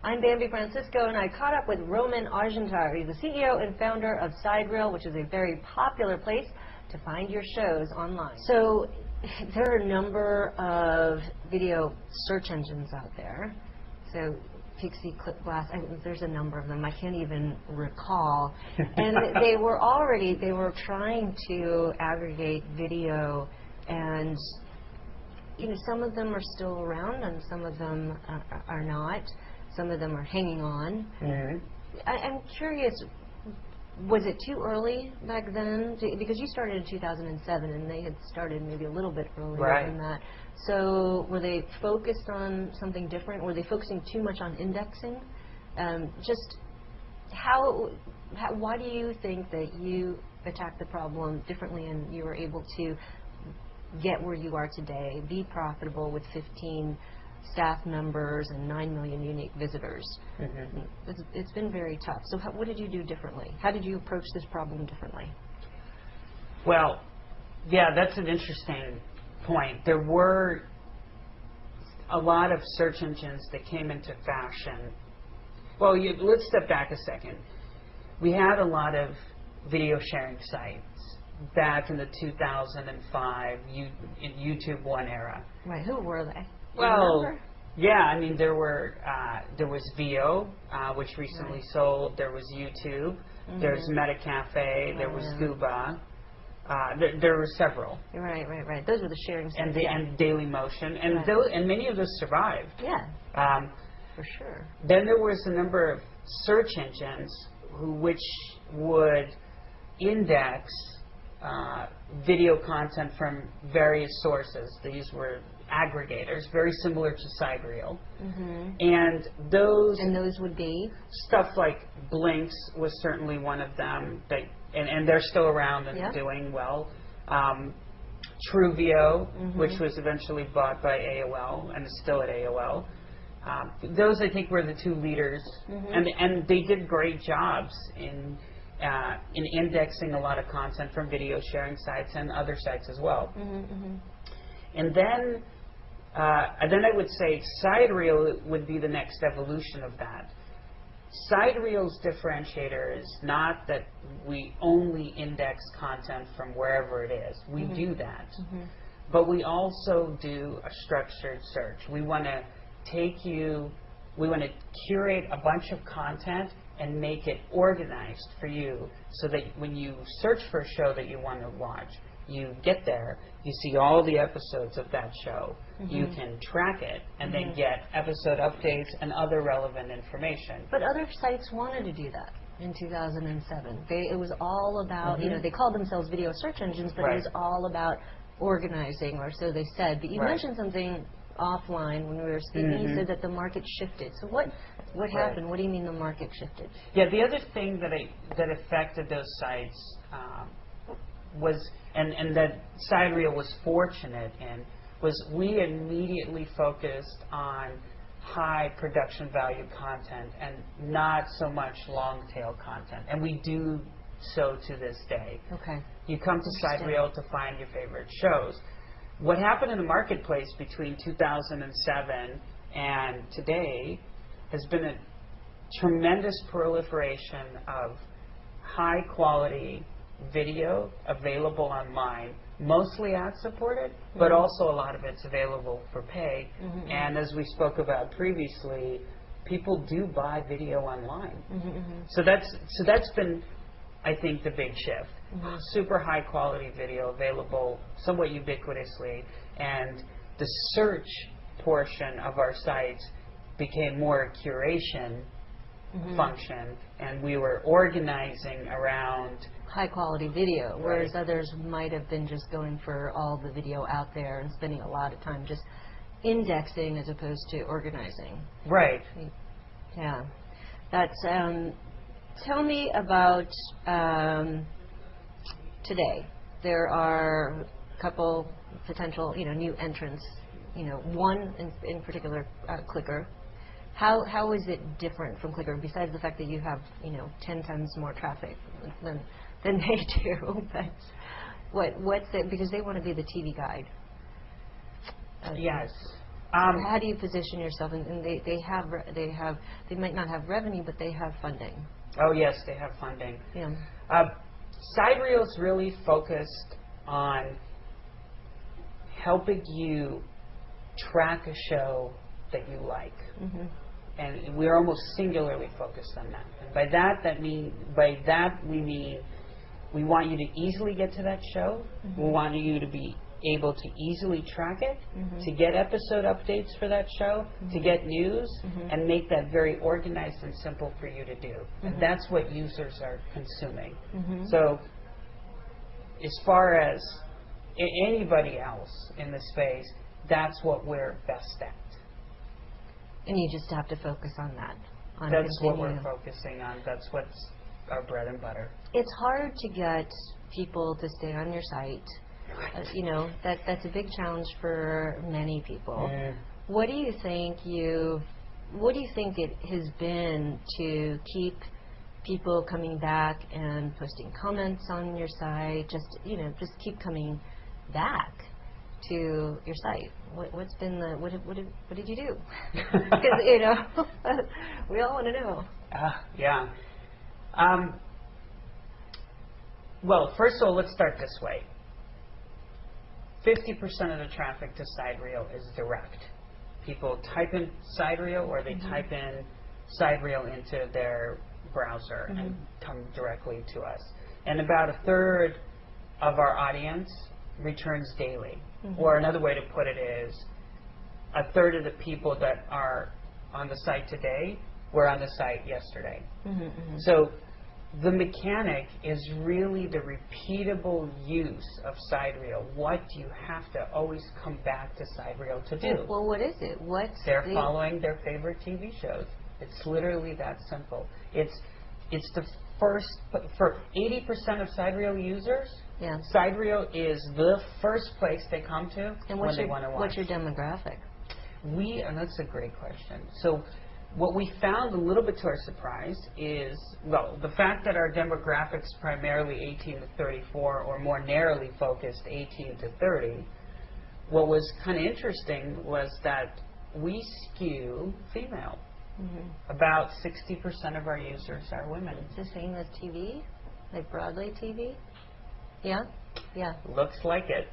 I'm Bambi Francisco, and I caught up with Roman Argentar. He's the CEO and founder of Sidereel, which is a very popular place to find your shows online. So there are a number of video search engines out there. So Pixie, ClipGlass, there's a number of them. I can't even recall. And they were trying to aggregate video, and some of them are still around and some of them are not. Some of them are hanging on. Mm-hmm. I'm curious, was it too early back then? Because you started in 2007 and they had started maybe a little bit earlier than that. So were they focused on something different? Were they focusing too much on indexing? Why do you think that you attacked the problem differently and you were able to get where you are today, be profitable with 15 staff members and 9 million unique visitors? Mm-hmm. It's been very tough. So what did you do differently? How did you approach this problem differently? Well, yeah, that's an interesting point. There were a lot of search engines that came into fashion. Well, let's step back a second. We had a lot of video sharing sites back in the 2005 YouTube One era. Right. Who were they? Well, yeah. I mean, there was Veo, which recently sold. There was YouTube. Mm-hmm. There's MetaCafe. There was Gooba. There were several. Right. Those were the sharing sites. And Dailymotion, and and many of those survived. Yeah. For sure. Then there was a number of search engines which would index video content from various sources. These were aggregators, very similar to Sidereel. Mm-hmm. And those would be stuff like Blinks was certainly one of them. And they're still around and doing well. Truvio, mm-hmm. which was eventually bought by AOL and is still at AOL. Those, I think, were the two leaders, mm-hmm. and they did great jobs in indexing a lot of content from video sharing sites and other sites as well. Mm-hmm, mm-hmm. And then I would say Sidereel would be the next evolution of that. Sidereel's differentiator is not that we only index content from wherever it is. We mm-hmm. do that. Mm-hmm. But we also do a structured search. We want to curate a bunch of content and make it organized for you so that when you search for a show that you want to watch, you get there, you see all the episodes of that show, mm-hmm. you can track it, and mm-hmm. then get episode updates and other relevant information. But other sites wanted to do that in 2007. It was all about, mm-hmm. They called themselves video search engines, but it was all about organizing, or so they said. But you mentioned something offline when we were speaking. Mm-hmm. You said that the market shifted. So what happened? What do you mean the market shifted? Yeah, the other thing that affected those sites was, and that Sidereel was fortunate in, was we immediately focused on high production value content and not so much long tail content. And we do so to this day. Okay. You come to Sidereel to find your favorite shows. What happened in the marketplace between 2007 and today has been a tremendous proliferation of high quality video available online, mostly ad-supported, mm-hmm. but also a lot of it's available for pay. Mm-hmm. And as we spoke about previously, people do buy video online. Mm-hmm. So that's been, I think, the big shift. Mm-hmm. Super high quality video available somewhat ubiquitously, and the search portion of our sites became more a curation mm-hmm. function, and we were organizing around high quality video, whereas others might have been just going for all the video out there and spending a lot of time just indexing as opposed to organizing. Right. Yeah. That's tell me about today. There are a couple potential, new entrants. One in particular, Clicker. How is it different from Clicker? Besides the fact that you have 10 times more traffic than they do, but what's it? Because they want to be the TV guide. Yes. Or how do you position yourself? And they might not have revenue, but they have funding. Oh yes, they have funding. Yeah. Sidereel's really focused on helping you track a show that you like. Mm-hmm. And we're almost singularly focused on that. And by that we mean we want you to easily get to that show. Mm-hmm. We want you to be able to easily track it, mm-hmm. to get episode updates for that show, mm-hmm. to get news, mm-hmm. and make that very organized and simple for you to do. Mm-hmm. And that's what users are consuming. Mm-hmm. So as far as anybody else in the space, that's what we're best at. And you just have to focus on that. That's what we're focusing on. That's what's our bread and butter. It's hard to get people to stay on your site. You know, that's a big challenge for many people. Mm. What do you think it has been to keep people coming back and posting comments on your site? Just keep coming back to your site. What did you do? Because we all want to know. Yeah. Well, first of all, let's start this way. 50% of the traffic to Sidereel is direct. People type in Sidereel or they mm-hmm. type in Sidereel into their browser mm-hmm. and come directly to us. And about a third of our audience returns daily. Mm-hmm. Or another way to put it is a third of the people that are on the site today were on the site yesterday. Mm-hmm, mm-hmm. So the mechanic is really the repeatable use of Sidereel. What do you have to always come back to Sidereel to do? Well, what is it? They're following their favorite TV shows. It's literally that simple. It's the first, for 80% of Sidereel users, yeah. Sidereel is the first place they come to when they want to watch. What's your demographic? And that's a great question. So what we found a little bit to our surprise is, well, the fact that our demographics primarily 18 to 34 or more narrowly focused 18 to 30, what was kind of interesting was that we skew female. Mm-hmm. About 60% of our users are women. It's the same as TV? Like Broadway TV? Yeah? Yeah. Looks like it.